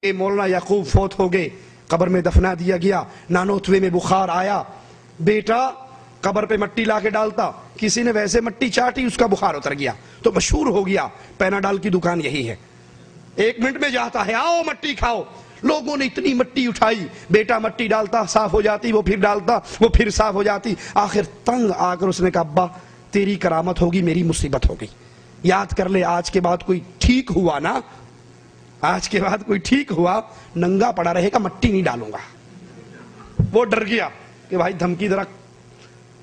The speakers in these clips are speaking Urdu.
مولانا یعقوب فوت ہو گئے، قبر میں دفنا دیا گیا، نانوتوے میں بخار آیا، بیٹا قبر پہ مٹی لا کے ڈالتا، کسی نے ویسے مٹی چاٹی، اس کا بخار اتر گیا تو مشہور ہو گیا پیناڈال کی دکان یہی ہے، 1 منٹ میں جاتا ہے، آؤ مٹی کھاؤ۔ لوگوں نے اتنی مٹی اٹھائی، بیٹا مٹی ڈالتا، صاف ہو جاتی، وہ پھر ڈالتا، وہ پھر صاف ہو جاتی، آخر تنگ آ کر اس نے کہا ابا تیری کرامت ہوگی، میری مصیبت ہوگی، یاد کر لے آج کے بعد کوئی ٹھیک ہوا نا، آج کے بعد کوئی ٹھیک ہوا ننگا پڑا رہے گا، مٹی نہیں ڈالوں گا۔ وہ ڈر گیا کہ بھائی دھمکی ذرا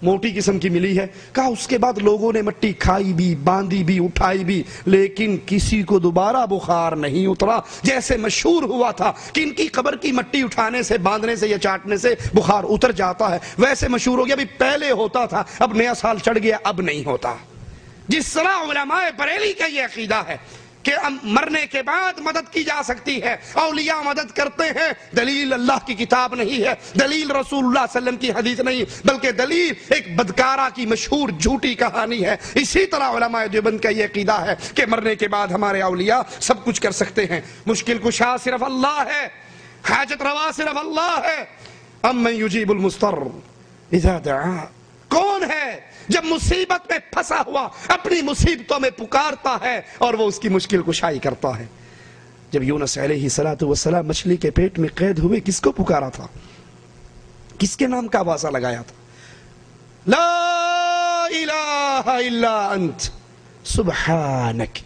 موٹی قسم کی ملی ہے، کہا اس کے بعد لوگوں نے مٹی کھائی بھی، باندھی بھی، اٹھائی بھی، لیکن کسی کو دوبارہ بخار نہیں اترا۔ جیسے مشہور ہوا تھا کہ ان کی قبر کی مٹی اٹھانے سے، باندھنے سے یا چاٹنے سے بخار اتر جاتا ہے، ویسے مشہور ہو گیا، بھی پہلے ہوتا تھا، اب نیا سال چڑھ گیا، اب نہیں ہوتا۔ جس طرح علماء بریلی کا یہ عقیدہ ہے کہ مرنے کے بعد مدد کی جا سکتی ہے، اولیاء مدد کرتے ہیں، دلیل اللہ کی کتاب نہیں ہے، دلیل رسول اللہ صلی اللہ علیہ وسلم کی حدیث نہیں، بلکہ دلیل ایک بدکارہ کی مشہور جھوٹی کہانی ہے۔ اسی طرح علماء دیوبند کا یہ عقیدہ ہے کہ مرنے کے بعد ہمارے اولیاء سب کچھ کر سکتے ہیں، مشکل کشا صرف اللہ ہے، حاجت روا صرف اللہ ہے۔ امن یجیب المضطر اذا دعا، کون ہے جب مصیبت میں پھنسا ہوا اپنی مصیبتوں میں پکارتا ہے اور وہ اس کی مشکل کشائی کرتا ہے؟ جب یونس علیہ السلام مچھلی کے پیٹ میں قید ہوئے، کس کو پکارا تھا؟ کس کے نام کا آوازہ لگایا تھا؟ لا الہ الا انت سبحانک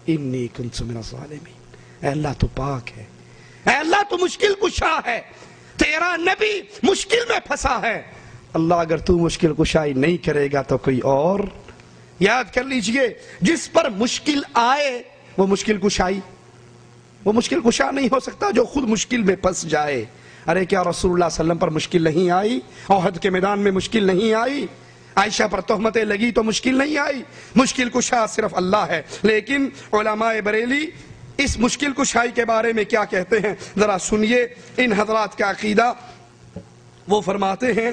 انی کنت من الظالمین۔ اے اللہ تو پاک ہے، اے اللہ تو مشکل کشا ہے، تیرا نبی مشکل میں پھنسا ہے، اللہ اگر تو مشکل کشائی نہیں کرے گا تو کوئی اور؟ یاد کر لیجئے، جس پر مشکل آئے وہ مشکل کشائی، وہ مشکل کشا نہیں ہو سکتا جو خود مشکل میں پھنس جائے۔ ارے کیا رسول اللہ صلی اللہ علیہ وسلم پر مشکل نہیں آئی؟ احد کے میدان میں مشکل نہیں آئی؟ عائشہ پر تہمتیں لگی تو مشکل نہیں آئی؟ مشکل کشا صرف اللہ ہے۔ لیکن علماء بریلی اس مشکل کشائی کے بارے میں کیا کہتے ہیں ذرا سنیے۔ ان حضرات کا عقیدہ، وہ فرماتے ہیں،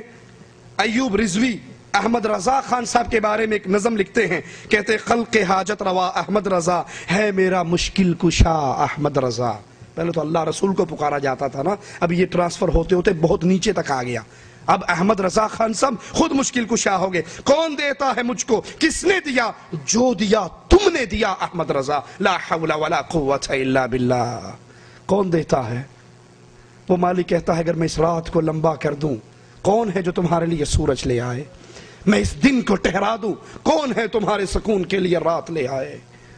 ایوب رضوی احمد رضا خان صاحب کے بارے میں ایک نظم لکھتے ہیں، کہتے خلق حاجت روا احمد رضا ہے میرا مشکل کشا احمد رضا۔ پہلے تو اللہ رسول کو پکارا جاتا تھا نا، اب یہ ٹرانسفر ہوتے ہوتے بہت نیچے تک آ گیا، اب احمد رضا خان صاحب خود مشکل کشا ہو گئے۔ کون دیتا ہے مجھ کو؟ کس نے دیا؟ جو دیا تم نے دیا احمد رضا، لا حول ولا قوت الا باللہ۔ کون دیتا ہے؟ وہ مالک کہتا ہے اگر میں اس رات کو لمبا کر دوں، کون ہے جو تمہارے لیے سورج لے آئے؟ میں اس دن کو ٹھہرا دوں، کون ہے تمہارے سکون کے لیے رات لے آئے؟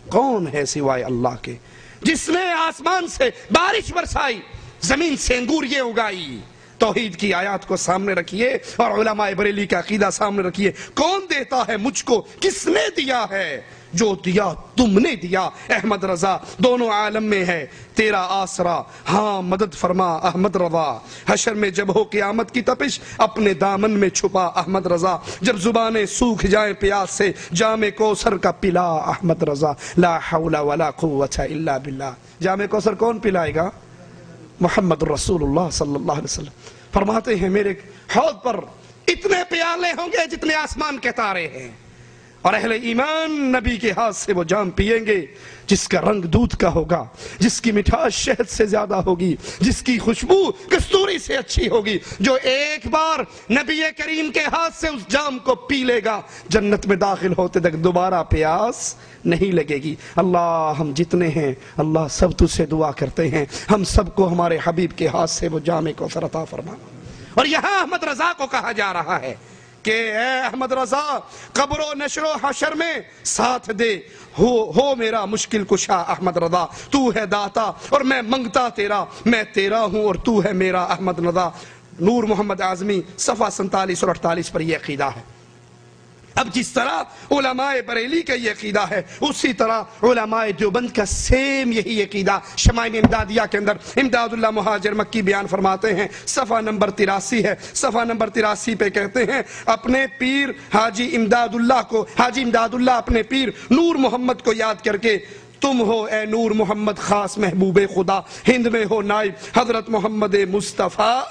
کون ہے سوائے اللہ کے؟ جس نے آسمان سے بارش برسائی، زمین سے انگوریاں اگائی۔ توحید کی آیات کو سامنے رکھیے اور علماء بریلی کا عقیدہ سامنے رکھیے۔ کون دیتا ہے مجھ کو؟ کس نے دیا ہے؟ جو دیا تم نے دیا احمد رضا، دونوں عالم میں ہے تیرا آسرا، ہاں مدد فرما احمد رضا۔ حشر میں جب ہو قیامت کی تپش، اپنے دامن میں چھپا احمد رضا، جب زبانیں سوکھ جائیں پیاس سے، جام کوثر کا پلا احمد رضا، لا حول ولا قوت الا باللہ۔ جام کوثر کون پلائے گا؟ محمد رسول اللہ صلی اللہ علیہ وسلم فرماتے ہیں میرے حوض پر اتنے پیالے ہوں گے جتنے آسمان کے تارے ہیں، اور اہل ایمان نبی کے ہاتھ سے وہ جام پیئیں گے جس کا رنگ دودھ کا ہوگا، جس کی مٹھاس شہد سے زیادہ ہوگی، جس کی خوشبو کستوری سے اچھی ہوگی۔ جو ایک بار نبی کریم کے ہاتھ سے اس جام کو پی لے گا، جنت میں داخل ہوتے تک دوبارہ پیاس نہیں لگے گی۔ اللہ ہم جتنے ہیں، اللہ سب تجھ سے دعا کرتے ہیں ہم سب کو ہمارے حبیب کے ہاتھ سے وہ جام کوثر عطا فرما۔ اور یہاں احمد رضا کو کہا جا رہا ہے کہ اے احمد رضا، قبر و نشر و حشر میں ساتھ دے، ہو میرا مشکل کشا احمد رضا۔ تو ہے داتا اور میں منگتا تیرا، میں تیرا ہوں اور تو ہے میرا احمد رضا۔ نور محمد اعظمی صفحہ 47 اور 48 پر یہ عقیدہ ہے۔ اب جس طرح علماء بریلی کا یہ عقیدہ ہے، اسی طرح علماء دیوبند کا سیم یہی عقیدہ شمائل امدادیہ کے اندر امداد اللہ مہاجر مکی بیان فرماتے ہیں، صفحہ نمبر 83 ہے، صفحہ نمبر 83 پہ کہتے ہیں اپنے پیر حاجی امداد اللہ اپنے پیر نور محمد کو یاد کر کے، تم ہو اے نور محمد خاص محبوب خدا، ہند میں ہو نائب حضرت محمد مصطفیٰ،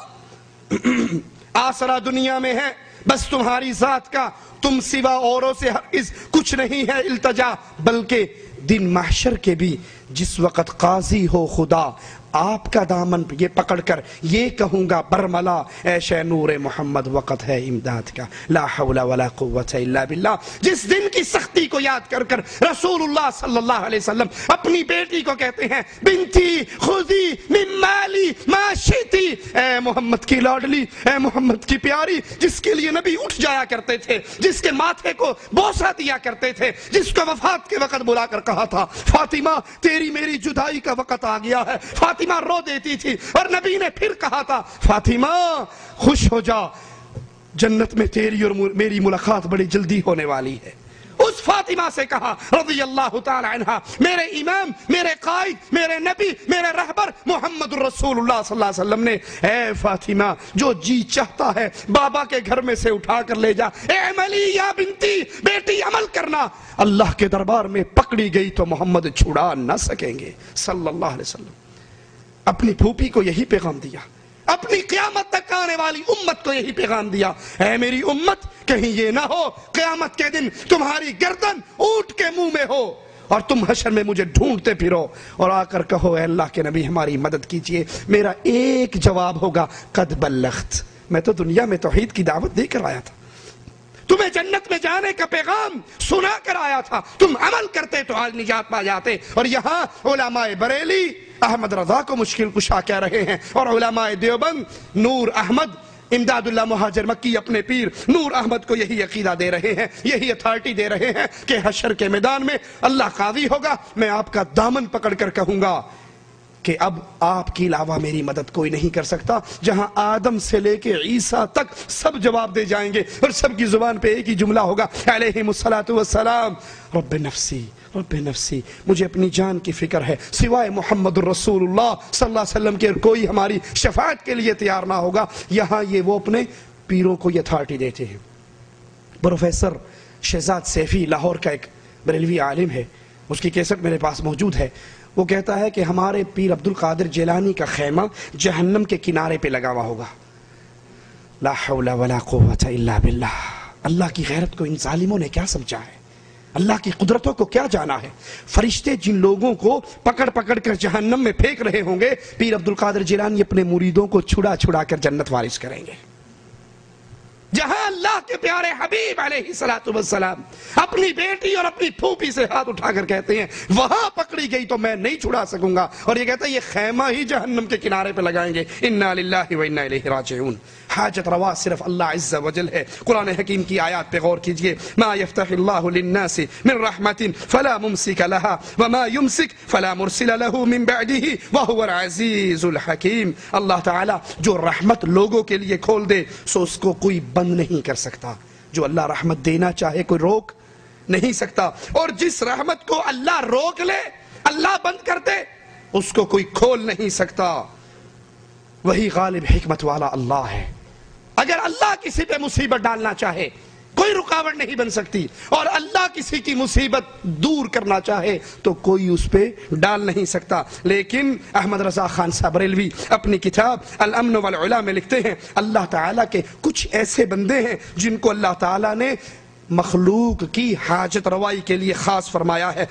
آسرا دنیا میں ہے بس تمہاری ذات کا، تم سوا اوروں سے ہرگز کچھ نہیں ہے التجا، بلکہ دن محشر کے بھی جس وقت قاضی ہو خدا آپ کا دامن یہ پکڑ کر یہ کہوں گا برملا اے شہ نور محمد وقت ہے امداد کا لا حول ولا قوت الا باللہ. جس دن کی سختی کو یاد کر کر رسول اللہ صلی اللہ علیہ وسلم اپنی بیٹی کو کہتے ہیں بنتی خذی من مالی ما شئتی، اے محمد کی لاڈلی، اے محمد کی پیاری، جس کے لیے نبی اٹھ جایا کرتے تھے، جس کے ماتھے کو بوسہ دیا کرتے تھے، جس کو وفات کے وقت بلا کر کہا تھا فاطمہ تیری میری جدائی کا وقت آ گیا ہے، فاطمہ رو دیتی تھی، اور نبی نے پھر کہا تھا فاطمہ خوش ہو جا، جنت میں تیری اور میری ملاقات بڑی جلدی ہونے والی ہے. اس فاطمہ سے کہا رضی اللہ تعالی عنہ، میرے امام، میرے قائد، میرے نبی، میرے رہبر محمد الرسول اللہ صلی اللہ علیہ وسلم نے اے فاطمہ جو جی چاہتا ہے بابا کے گھر میں سے اٹھا کر لے جا، اعملی یا بنتی، بیٹی عمل کرنا. اللہ کے دربار میں پکڑی گئی تو محمد چھڑا نہ سکیں گے صلی اللہ علیہ وسلم. اپنی پھوپھی کو یہی پیغام دیا، اپنی قیامت تک آنے والی امت کو یہی پیغام دیا، اے میری امت کہیں یہ نہ ہو قیامت کے دن تمہاری گردن اونٹ کے منہ میں ہو اور تم حشر میں مجھے ڈھونڈتے پھرو اور آ کر کہو اے اللہ کے نبی ہماری مدد کیجئے. میرا ایک جواب ہوگا قد بلغت، میں تو دنیا میں توحید کی دعوت دے کر آیا تھا، تمہیں جنت میں جانے کا پیغام سنا کر آیا تھا، تم عمل کرتے تو آج نجات پا جاتے. اور یہاں علماء بریلی احمد رضا کو مشکل کشا کہہ رہے ہیں، اور علماء دیوبند نور احمد امداد اللہ مہاجر مکی اپنے پیر نور احمد کو یہی عقیدہ دے رہے ہیں، یہی اتھارٹی دے رہے ہیں کہ حشر کے میدان میں اللہ قاضی ہوگا، میں آپ کا دامن پکڑ کر کہوں گا کہ اب آپ کی علاوہ میری مدد کوئی نہیں کر سکتا. جہاں آدم سے لے کے عیسیٰ تک سب جواب دے جائیں گے اور سب کی زبان پہ ایک ہی جملہ ہوگا علیہم الصلاۃ والسلام رب نفسی رب نفسی، مجھے اپنی جان کی فکر ہے، سوائے محمد الرسول اللہ صلی اللہ علیہ وسلم کے کوئی ہماری شفاعت کے لیے تیار نہ ہوگا. یہاں یہ وہ اپنے پیروں کو یہ اتھارٹی دیتے ہیں. پروفیسر شہزاد سیفی لاہور کا ایک بریلوی عالم ہے، اس کی کیسٹ میرے پاس موجود ہے. وہ کہتا ہے کہ ہمارے پیر عبد القادر جیلانی کا خیمہ جہنم کے کنارے پہ لگا ہوا ہوگا. لا حول ولا قوت الا باللہ. اللہ کی غیرت کو ان ظالموں نے کیا سمجھا ہے، اللہ کی قدرتوں کو کیا جانا ہے. فرشتے جن لوگوں کو پکڑ پکڑ کر جہنم میں پھینک رہے ہوں گے، پیر عبد القادر جیلانی اپنے مریدوں کو چھڑا چھڑا کر جنت وارث کریں گے. جہاں اللہ کے پیارے حبیب علیہ السلام اپنی بیٹی اور اپنی پھوپھی سے ہاتھ اٹھا کر کہتے ہیں وہاں پکڑی گئی تو میں نہیں چھڑا سکوں گا، اور یہ کہتا ہے یہ خیمہ ہی جہنم کے کنارے پہ لگائیں گے. انا للہ و انا الیہ راجعون. حاجت روا صرف اللہ عز و جل ہے. قرآن حکیم کی آیات پہ غور کیجئے. ما یفتح اللہ للناس من رحمت فلا ممسک لها وما یمسک فلا مرسل له من بعده وهو العزیز الحکیم. اللہ تعالی جو رحمت لوگوں کے لیے کھول دے سو اس کو کوئی بند نہیں کر سکتا. جو اللہ رحمت دینا چاہے کوئی روک نہیں سکتا، اور جس رحمت کو اللہ روک لے، اللہ بند کر دے، اس کو کوئی کھول نہیں سکتا. وہی غالب حکمت والا اللہ ہے. اگر اللہ کسی پہ مصیبت ڈالنا چاہے کوئی رکاوٹ نہیں بن سکتی، اور اللہ کسی کی مصیبت دور کرنا چاہے تو کوئی اس پہ ڈال نہیں سکتا. لیکن احمد رضا خان صاحب بریلوی اپنی کتاب الامن والعلا میں لکھتے ہیں اللہ تعالیٰ کے کچھ ایسے بندے ہیں جن کو اللہ تعالیٰ نے مخلوق کی حاجت روائی کے لیے خاص فرمایا ہے.